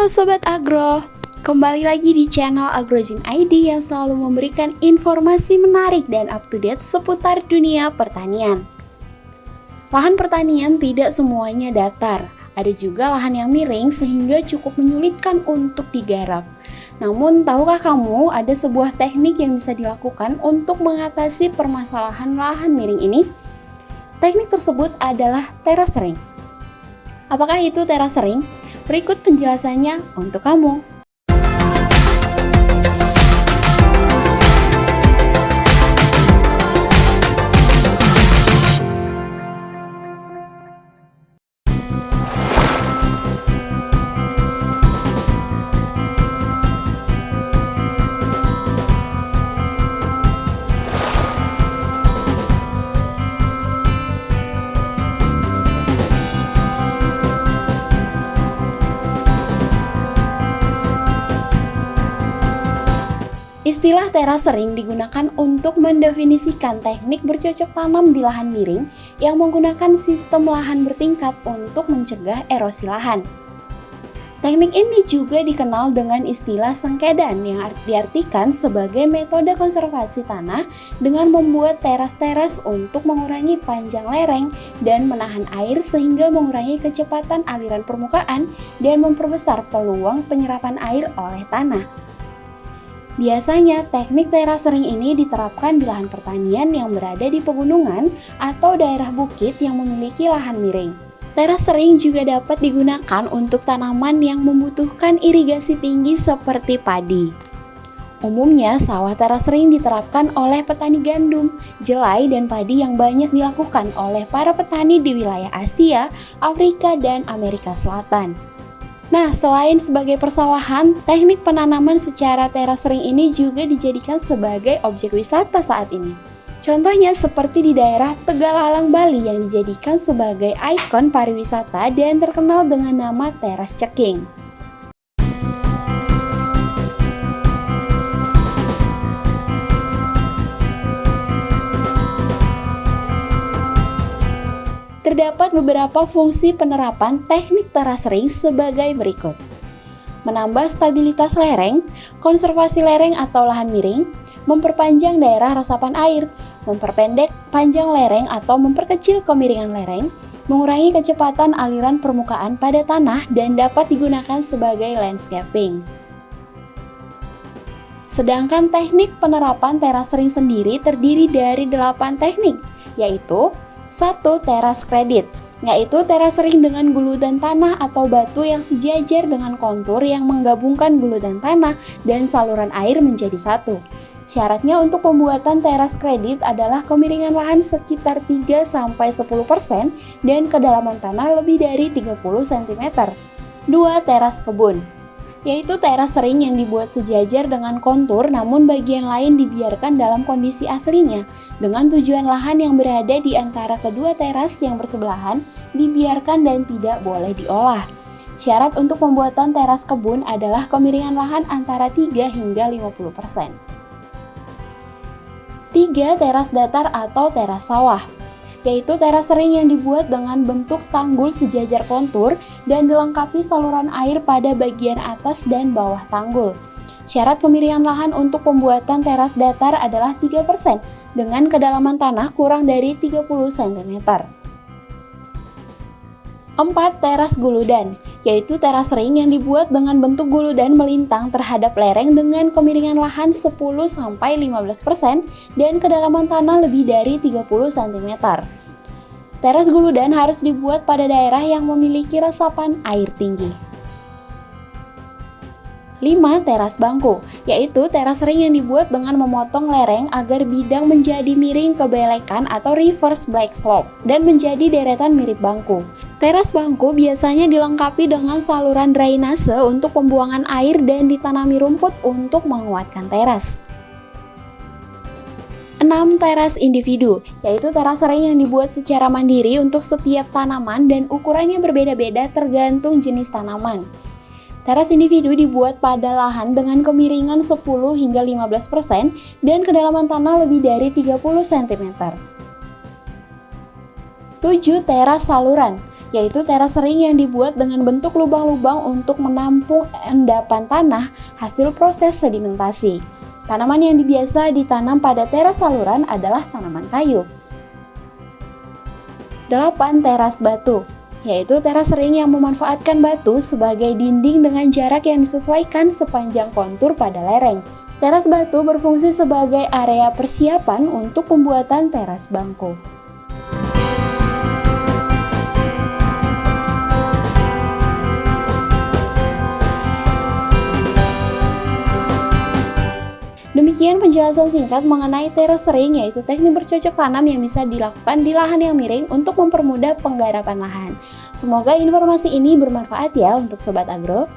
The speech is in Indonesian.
Halo Sobat Agro, kembali lagi di channel Agrojin ID yang selalu memberikan informasi menarik dan up to date seputar dunia pertanian. Lahan pertanian tidak semuanya datar, ada juga lahan yang miring sehingga cukup menyulitkan untuk digarap. Namun, tahukah kamu ada sebuah teknik yang bisa dilakukan untuk mengatasi permasalahan lahan miring ini? Teknik tersebut adalah terasering. Apakah itu terasering? Berikut penjelasannya untuk kamu. Istilah terasering digunakan untuk mendefinisikan teknik bercocok tanam di lahan miring yang menggunakan sistem lahan bertingkat untuk mencegah erosi lahan. Teknik ini juga dikenal dengan istilah sengkedan yang diartikan sebagai metode konservasi tanah dengan membuat teras-teras untuk mengurangi panjang lereng dan menahan air sehingga mengurangi kecepatan aliran permukaan dan memperbesar peluang penyerapan air oleh tanah. Biasanya, teknik terasering ini diterapkan di lahan pertanian yang berada di pegunungan atau daerah bukit yang memiliki lahan miring. Terasering juga dapat digunakan untuk tanaman yang membutuhkan irigasi tinggi seperti padi. Umumnya, sawah terasering diterapkan oleh petani gandum, jelai, dan padi yang banyak dilakukan oleh para petani di wilayah Asia, Afrika, dan Amerika Selatan. Nah, selain sebagai persawahan, teknik penanaman secara terasering ini juga dijadikan sebagai objek wisata saat ini. Contohnya seperti di daerah Tegalalang, Bali yang dijadikan sebagai ikon pariwisata dan terkenal dengan nama teras ceking. Terdapat beberapa fungsi penerapan teknik terasering sebagai berikut. Menambah stabilitas lereng, konservasi lereng atau lahan miring, memperpanjang daerah resapan air, memperpendek panjang lereng atau memperkecil kemiringan lereng, mengurangi kecepatan aliran permukaan pada tanah dan dapat digunakan sebagai landscaping. Sedangkan teknik penerapan terasering sendiri terdiri dari 8 teknik, yaitu 1. Teras kredit, yaitu terasering dengan guludan tanah atau batu yang sejajar dengan kontur yang menggabungkan guludan tanah dan saluran air menjadi satu. Syaratnya untuk pembuatan teras kredit adalah kemiringan lahan sekitar 3-10% dan kedalaman tanah lebih dari 30 cm. 2. Teras kebun, yaitu terasering yang dibuat sejajar dengan kontur namun bagian lain dibiarkan dalam kondisi aslinya dengan tujuan lahan yang berada di antara kedua teras yang bersebelahan dibiarkan dan tidak boleh diolah. Syarat untuk pembuatan teras kebun adalah kemiringan lahan antara 3 hingga 50%. 3. Teras datar atau teras sawah, yaitu terasering yang dibuat dengan bentuk tanggul sejajar kontur dan dilengkapi saluran air pada bagian atas dan bawah tanggul. Syarat kemiringan lahan untuk pembuatan teras datar adalah 3% dengan kedalaman tanah kurang dari 30 cm. 4. Teras guludan, yaitu terasering yang dibuat dengan bentuk guludan melintang terhadap lereng dengan kemiringan lahan 10-15% dan kedalaman tanah lebih dari 30 cm. Teras guludan harus dibuat pada daerah yang memiliki resapan air tinggi. 5. Teras bangku, yaitu terasering yang dibuat dengan memotong lereng agar bidang menjadi miring ke belekan atau reverse black slope dan menjadi deretan mirip bangku. Teras bangku biasanya dilengkapi dengan saluran drainase untuk pembuangan air dan ditanami rumput untuk menguatkan teras. 6. Teras individu, yaitu terasering yang dibuat secara mandiri untuk setiap tanaman dan ukurannya berbeda-beda tergantung jenis tanaman. Teras individu dibuat pada lahan dengan kemiringan 10 hingga 15% dan kedalaman tanah lebih dari 30 cm. 7. Teras saluran, yaitu terasering yang dibuat dengan bentuk lubang-lubang untuk menampung endapan tanah hasil proses sedimentasi. Tanaman yang biasa ditanam pada teras saluran adalah tanaman kayu. 8. Teras batu, yaitu terasering yang memanfaatkan batu sebagai dinding dengan jarak yang disesuaikan sepanjang kontur pada lereng. Teras batu berfungsi sebagai area persiapan untuk pembuatan teras bangku. Demikian penjelasan singkat mengenai terasering, yaitu teknik bercocok tanam yang bisa dilakukan di lahan yang miring untuk mempermudah penggarapan lahan. Semoga informasi ini bermanfaat ya untuk Sobat Agro.